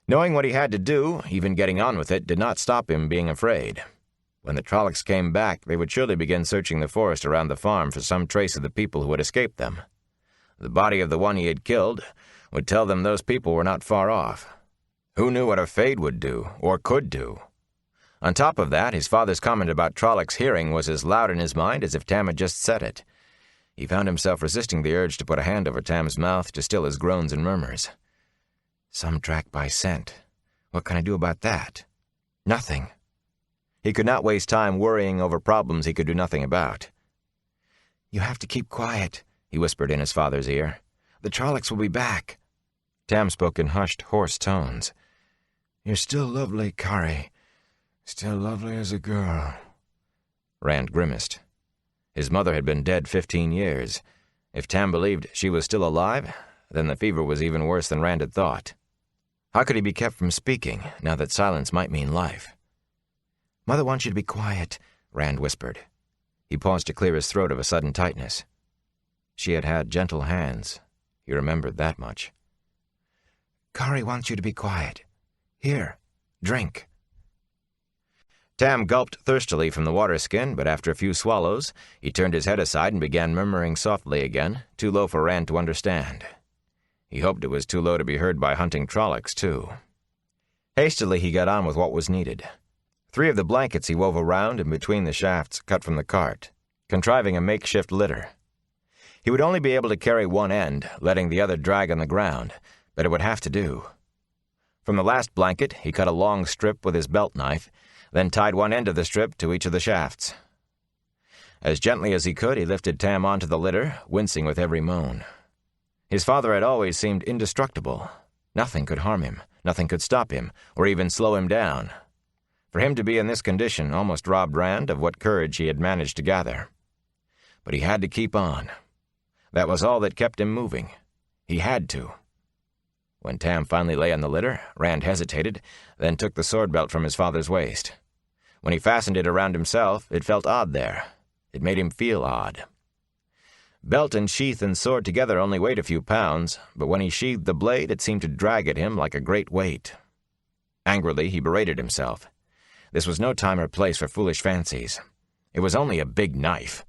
Knowing what he had to do, even getting on with it did not stop him being afraid. When the Trollocs came back, they would surely begin searching the forest around the farm for some trace of the people who had escaped them. The body of the one he had killed would tell them those people were not far off. Who knew what a fade would do, or could do? On top of that, his father's comment about Trollocs' hearing was as loud in his mind as if Tam had just said it. He found himself resisting the urge to put a hand over Tam's mouth to still his groans and murmurs. Some track by scent. What can I do about that? Nothing. He could not waste time worrying over problems he could do nothing about. You have to keep quiet, he whispered in his father's ear. The Trollocs will be back. Tam spoke in hushed, hoarse tones. You're still lovely, Kari. Still lovely as a girl. Rand grimaced. His mother had been dead 15 years. If Tam believed she was still alive, then the fever was even worse than Rand had thought. How could he be kept from speaking, now that silence might mean life? Mother wants you to be quiet, Rand whispered. He paused to clear his throat of a sudden tightness. She had had gentle hands. He remembered that much. Kari wants you to be quiet. Here, drink. Tam gulped thirstily from the water skin, but after a few swallows, he turned his head aside and began murmuring softly again, too low for Rand to understand. He hoped it was too low to be heard by hunting Trollocs, too. Hastily, he got on with what was needed. 3 of the blankets he wove around and between the shafts cut from the cart, contriving a makeshift litter. He would only be able to carry one end, letting the other drag on the ground, but it would have to do. From the last blanket, he cut a long strip with his belt knife, then tied one end of the strip to each of the shafts. As gently as he could, he lifted Tam onto the litter, wincing with every moan. His father had always seemed indestructible. Nothing could harm him, nothing could stop him, or even slow him down. For him to be in this condition almost robbed Rand of what courage he had managed to gather. But he had to keep on. That was all that kept him moving. He had to. When Tam finally lay on the litter, Rand hesitated, then took the sword belt from his father's waist. When he fastened it around himself, it felt odd there. It made him feel odd. Belt and sheath and sword together only weighed a few pounds, but when he sheathed the blade, it seemed to drag at him like a great weight. Angrily, he berated himself. This was no time or place for foolish fancies. It was only a big knife.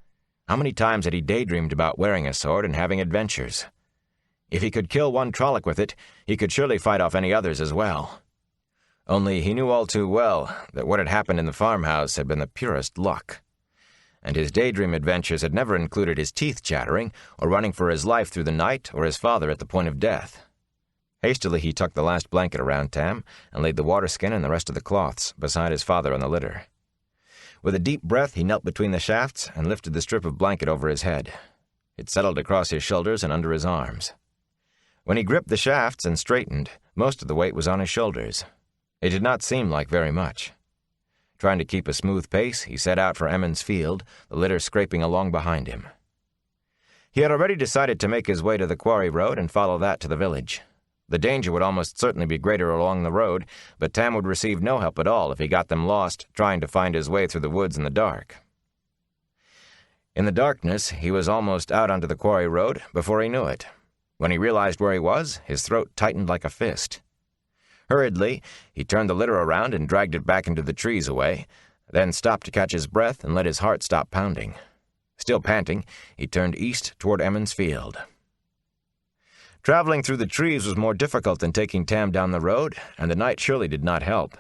How many times had he daydreamed about wearing a sword and having adventures? If he could kill one Trolloc with it, he could surely fight off any others as well. Only he knew all too well that what had happened in the farmhouse had been the purest luck. And his daydream adventures had never included his teeth chattering, or running for his life through the night, or his father at the point of death. Hastily he tucked the last blanket around Tam, and laid the water skin and the rest of the cloths beside his father on the litter. With a deep breath, he knelt between the shafts and lifted the strip of blanket over his head. It settled across his shoulders and under his arms. When he gripped the shafts and straightened, most of the weight was on his shoulders. It did not seem like very much. Trying to keep a smooth pace, he set out for Emmons Field, the litter scraping along behind him. He had already decided to make his way to the quarry road and follow that to the village. The danger would almost certainly be greater along the road, but Tam would receive no help at all if he got them lost trying to find his way through the woods in the dark. In the darkness, he was almost out onto the quarry road before he knew it. When he realized where he was, his throat tightened like a fist. Hurriedly, he turned the litter around and dragged it back into the trees away, then stopped to catch his breath and let his heart stop pounding. Still panting, he turned east toward Emmons Field. Traveling through the trees was more difficult than taking Tam down the road, and the night surely did not help.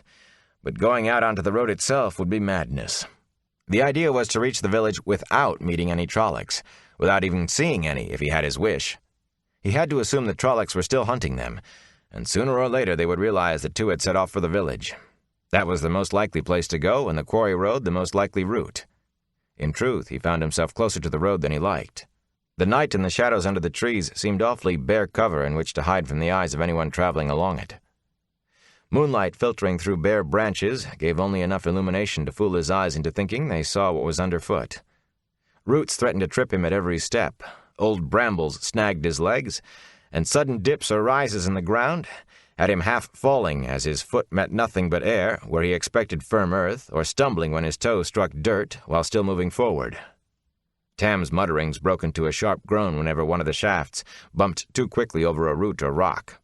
But going out onto the road itself would be madness. The idea was to reach the village without meeting any Trollocs, without even seeing any if he had his wish. He had to assume the Trollocs were still hunting them, and sooner or later they would realize the two had set off for the village. That was the most likely place to go, and the quarry road the most likely route. In truth, he found himself closer to the road than he liked. The night and the shadows under the trees seemed awfully bare cover in which to hide from the eyes of anyone traveling along it. Moonlight filtering through bare branches gave only enough illumination to fool his eyes into thinking they saw what was underfoot. Roots threatened to trip him at every step. Old brambles snagged his legs, and sudden dips or rises in the ground had him half falling as his foot met nothing but air where he expected firm earth, or stumbling when his toe struck dirt while still moving forward. Tam's mutterings broke into a sharp groan whenever one of the shafts bumped too quickly over a root or rock.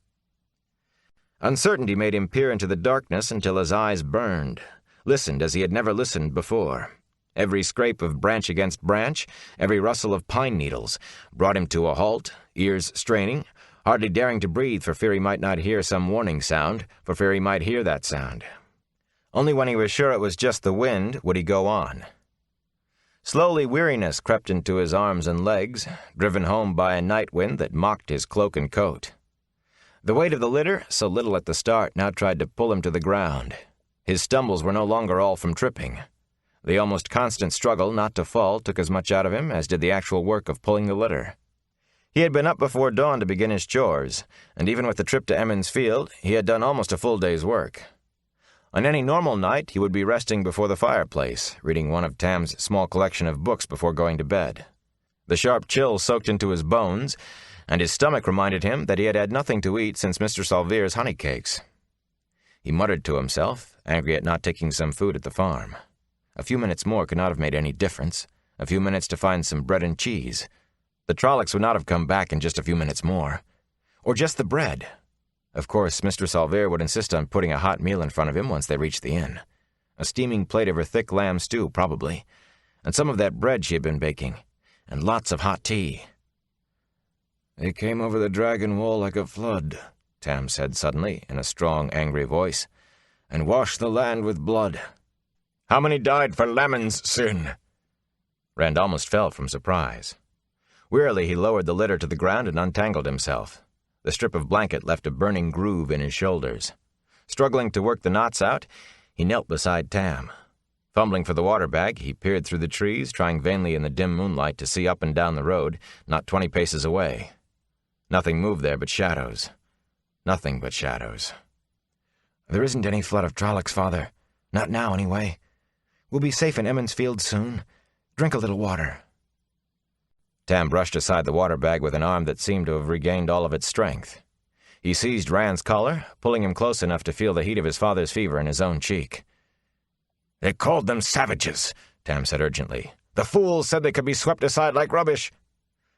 Uncertainty made him peer into the darkness until his eyes burned, listened as he had never listened before. Every scrape of branch against branch, every rustle of pine needles, brought him to a halt, ears straining, hardly daring to breathe for fear he might not hear some warning sound, for fear he might hear that sound. Only when he was sure it was just the wind would he go on. Slowly weariness crept into his arms and legs, driven home by a night wind that mocked his cloak and coat. The weight of the litter, so little at the start, now tried to pull him to the ground. His stumbles were no longer all from tripping. The almost constant struggle not to fall took as much out of him as did the actual work of pulling the litter. He had been up before dawn to begin his chores, and even with the trip to Emmons Field, he had done almost a full day's work. On any normal night, he would be resting before the fireplace, reading one of Tam's small collection of books before going to bed. The sharp chill soaked into his bones, and his stomach reminded him that he had had nothing to eat since Mr. Salvere's honey cakes. He muttered to himself, angry at not taking some food at the farm. A few minutes more could not have made any difference. A few minutes to find some bread and cheese. The Trollocs would not have come back in just a few minutes more. Or just the bread. Of course, Mr. Salvere would insist on putting a hot meal in front of him once they reached the inn. A steaming plate of her thick lamb stew, probably. And some of that bread she had been baking. And lots of hot tea. "They came over the Dragon Wall like a flood," Tam said suddenly, in a strong, angry voice, "and washed the land with blood. How many died for Lemmon's sin?" Rand almost fell from surprise. Wearily he lowered the litter to the ground and untangled himself. The strip of blanket left a burning groove in his shoulders. Struggling to work the knots out, he knelt beside Tam. Fumbling for the water bag, he peered through the trees, trying vainly in the dim moonlight to see up and down the road, not 20 paces away. Nothing moved there but shadows. Nothing but shadows. "There isn't any flood of Trollocs, Father. Not now, anyway. We'll be safe in Emmons Field soon. Drink a little water." Tam brushed aside the water bag with an arm that seemed to have regained all of its strength. He seized Rand's collar, pulling him close enough to feel the heat of his father's fever in his own cheek. "They called them savages," Tam said urgently. "The fools said they could be swept aside like rubbish.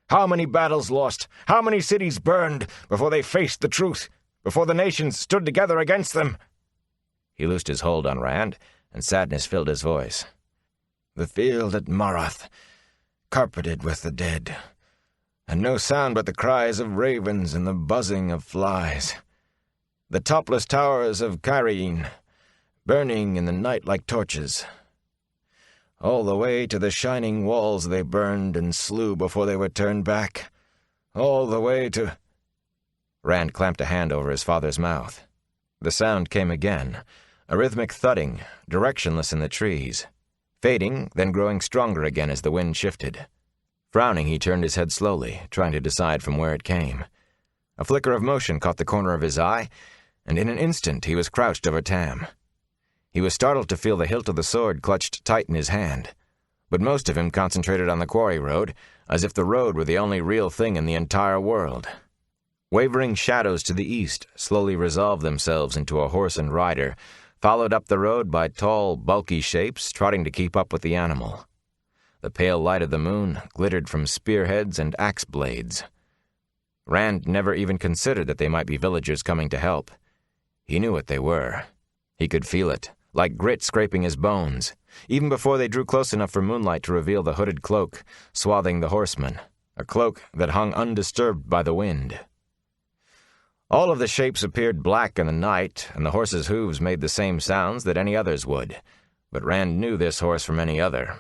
How many battles lost, how many cities burned before they faced the truth, before the nations stood together against them?" He loosed his hold on Rand, and sadness filled his voice. "The field at Marath, carpeted with the dead, and no sound but the cries of ravens and the buzzing of flies. The topless towers of Cairene, burning in the night like torches. All the way to the shining walls they burned and slew before they were turned back. All the way to—" Rand clamped a hand over his father's mouth. The sound came again, a rhythmic thudding, directionless in the trees, fading, then growing stronger again as the wind shifted. Frowning, he turned his head slowly, trying to decide from where it came. A flicker of motion caught the corner of his eye, and in an instant he was crouched over Tam. He was startled to feel the hilt of the sword clutched tight in his hand, but most of him concentrated on the quarry road, as if the road were the only real thing in the entire world. Wavering shadows to the east slowly resolved themselves into a horse and rider, followed up the road by tall, bulky shapes trotting to keep up with the animal. The pale light of the moon glittered from spearheads and axe blades. Rand never even considered that they might be villagers coming to help. He knew what they were. He could feel it, like grit scraping his bones, even before they drew close enough for moonlight to reveal the hooded cloak, swathing the horseman, a cloak that hung undisturbed by the wind. All of the shapes appeared black in the night, and the horse's hooves made the same sounds that any others would, but Rand knew this horse from any other.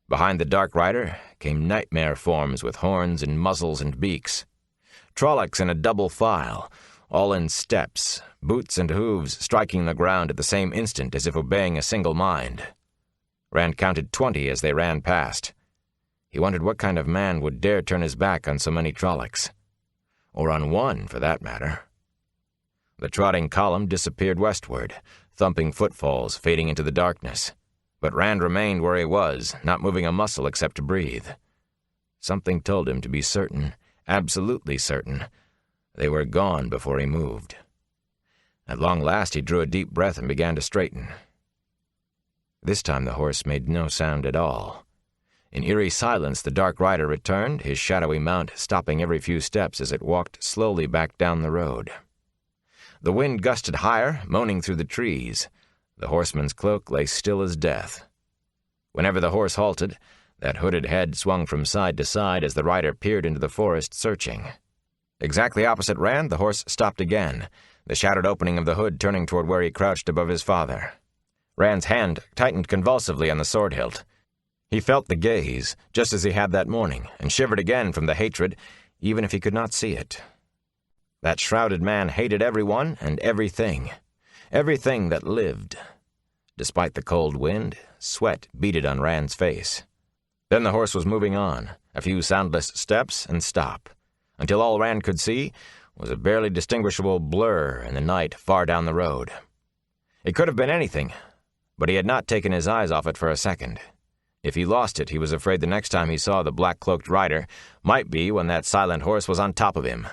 Behind the dark rider came nightmare forms with horns and muzzles and beaks. Trollocs in a double file, all in steps, boots and hooves striking the ground at the same instant as if obeying a single mind. Rand counted 20 as they ran past. He wondered what kind of man would dare turn his back on so many Trollocs. Or on one, for that matter. The trotting column disappeared westward, thumping footfalls fading into the darkness. But Rand remained where he was, not moving a muscle except to breathe. Something told him to be certain, absolutely certain. They were gone before he moved. At long last he drew a deep breath and began to straighten. This time the horse made no sound at all. In eerie silence the dark rider returned, his shadowy mount stopping every few steps as it walked slowly back down the road. The wind gusted higher, moaning through the trees. The horseman's cloak lay still as death. Whenever the horse halted, that hooded head swung from side to side as the rider peered into the forest, searching. Exactly opposite Rand, the horse stopped again, the shattered opening of the hood turning toward where he crouched above his father. Rand's hand tightened convulsively on the sword hilt. He felt the gaze, just as he had that morning, and shivered again from the hatred, even if he could not see it. That shrouded man hated everyone and everything that lived. Despite the cold wind, sweat beaded on Rand's face. Then the horse was moving on, a few soundless steps and stop, until all Rand could see was a barely distinguishable blur in the night far down the road. It could have been anything, but he had not taken his eyes off it for a second. If he lost it, he was afraid the next time he saw the black-cloaked rider might be when that silent horse was on top of him.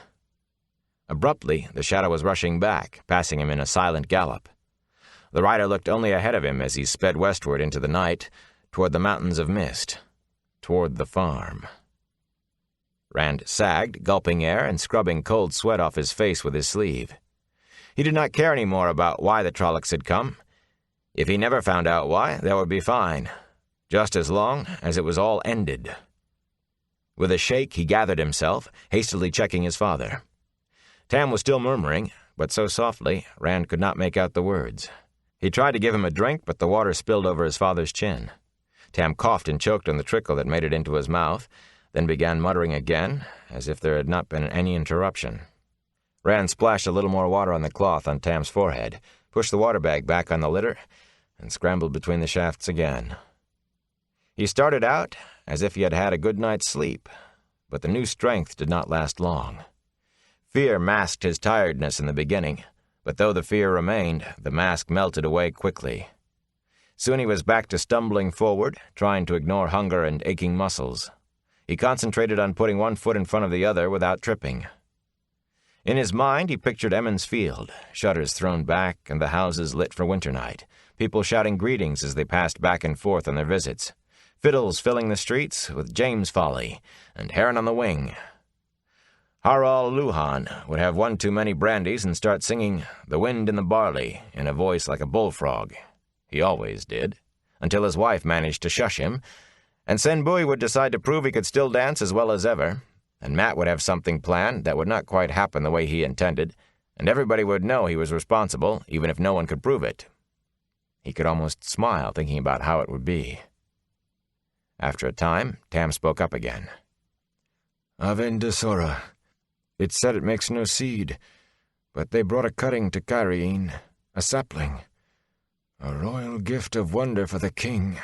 Abruptly, the shadow was rushing back, passing him in a silent gallop. The rider looked only ahead of him as he sped westward into the night, toward the mountains of mist, toward the farm. Rand sagged, gulping air and scrubbing cold sweat off his face with his sleeve. He did not care any more about why the Trollocs had come. If he never found out why, that would be fine, just as long as it was all ended. With a shake, he gathered himself, hastily checking his father. Tam was still murmuring, but so softly, Rand could not make out the words. He tried to give him a drink, but the water spilled over his father's chin. Tam coughed and choked on the trickle that made it into his mouth, then began muttering again, as if there had not been any interruption. Rand splashed a little more water on the cloth on Tam's forehead, pushed the water bag back on the litter, and scrambled between the shafts again. He started out as if he had had a good night's sleep, but the new strength did not last long. Fear masked his tiredness in the beginning, but though the fear remained, the mask melted away quickly. Soon he was back to stumbling forward, trying to ignore hunger and aching muscles. He concentrated on putting one foot in front of the other without tripping. In his mind, he pictured Emmons Field, shutters thrown back and the houses lit for winter night, people shouting greetings as they passed back and forth on their visits, fiddles filling the streets with James Folly and Heron on the Wing. Harald Luhan would have one too many brandies and start singing The Wind in the Barley in a voice like a bullfrog. He always did, until his wife managed to shush him, and Sen Bui would decide to prove he could still dance as well as ever, and Matt would have something planned that would not quite happen the way he intended, and everybody would know he was responsible, even if no one could prove it. He could almost smile thinking about how it would be. After a time, Tam spoke up again. Aven Desora. It said it makes no seed, but they brought a cutting to Cairene, a sapling. A royal gift of wonder for the king.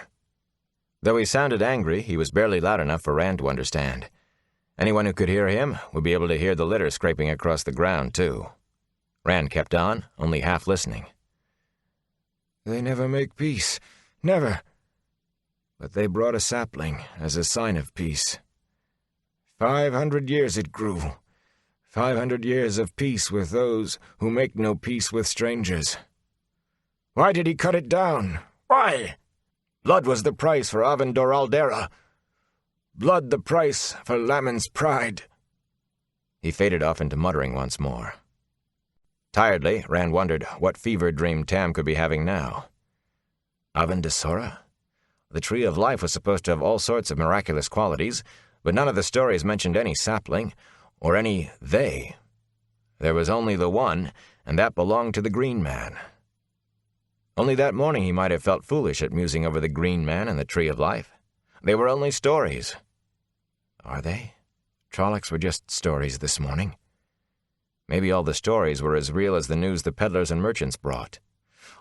Though he sounded angry, he was barely loud enough for Rand to understand. Anyone who could hear him would be able to hear the litter scraping across the ground, too. Rand kept on, only half listening. They never make peace. Never. But they brought a sapling as a sign of peace. 500 years it grew. 500 years of peace with those who make no peace with strangers. Why did he cut it down? Why? Blood was the price for Aven Doraldera. Blood the price for Lamin's pride. He faded off into muttering once more. Tiredly, Rand wondered what fever dream Tam could be having now. Aven Desora? The Tree of Life was supposed to have all sorts of miraculous qualities, but none of the stories mentioned any sapling, or any they. There was only the one, and that belonged to the Green Man. Only that morning he might have felt foolish at musing over the Green Man and the Tree of Life. They were only stories. Are they? Trollocs were just stories this morning. Maybe all the stories were as real as the news the peddlers and merchants brought.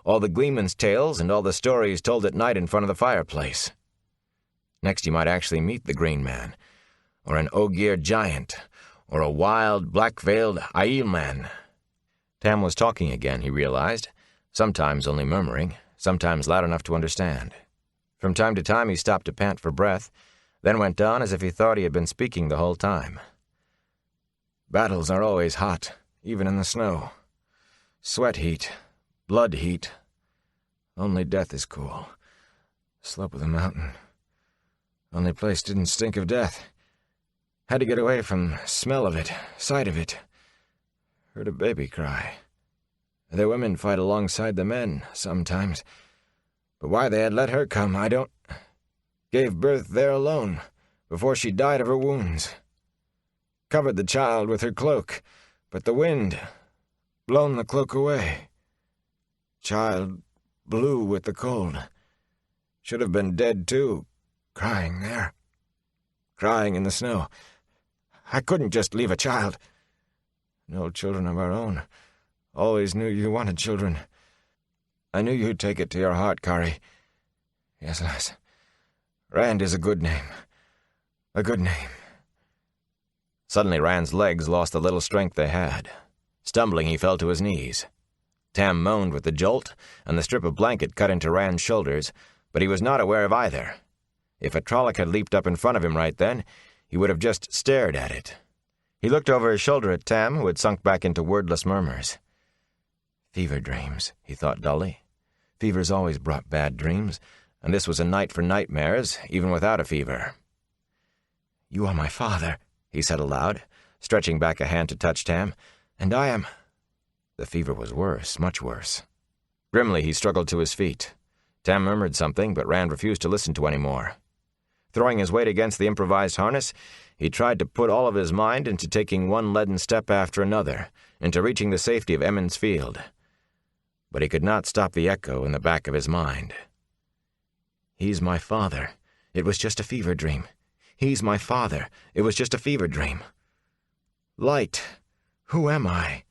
All the gleemen's tales and all the stories told at night in front of the fireplace. Next he might actually meet the Green Man, or an Ogier giant, or a wild, black-veiled Aiel-man. Tam was talking again, he realized, sometimes only murmuring, sometimes loud enough to understand. From time to time he stopped to pant for breath, then went on as if he thought he had been speaking the whole time. Battles are always hot, even in the snow. Sweat heat, blood heat. Only death is cool. Slope of the mountain. Only place didn't stink of death. Had to get away from smell of it, sight of it. Heard a baby cry. The women fight alongside the men, sometimes. But why they had let her come, I don't... Gave birth there alone, before she died of her wounds. Covered the child with her cloak, but the wind... blown the cloak away. Child blew with the cold. Should have been dead, too, crying there. Crying in the snow. I couldn't just leave a child. No children of our own. Always knew you wanted children. I knew you'd take it to your heart, Kari. Yes, lass. Rand is a good name. A good name. Suddenly Rand's legs lost the little strength they had. Stumbling, he fell to his knees. Tam moaned with the jolt, and the strip of blanket cut into Rand's shoulders, but he was not aware of either. If a Trolloc had leaped up in front of him right then, he would have just stared at it. He looked over his shoulder at Tam, who had sunk back into wordless murmurs. Fever dreams, he thought dully. Fevers always brought bad dreams, and this was a night for nightmares, even without a fever. "You are my father," he said aloud, stretching back a hand to touch Tam, "and I am—" The fever was worse, much worse. Grimly he struggled to his feet. Tam murmured something, but Rand refused to listen to any more. Throwing his weight against the improvised harness, he tried to put all of his mind into taking one leaden step after another, into reaching the safety of Emond's Field. But he could not stop the echo in the back of his mind. He's my father. It was just a fever dream. He's my father. It was just a fever dream. Light. Who am I?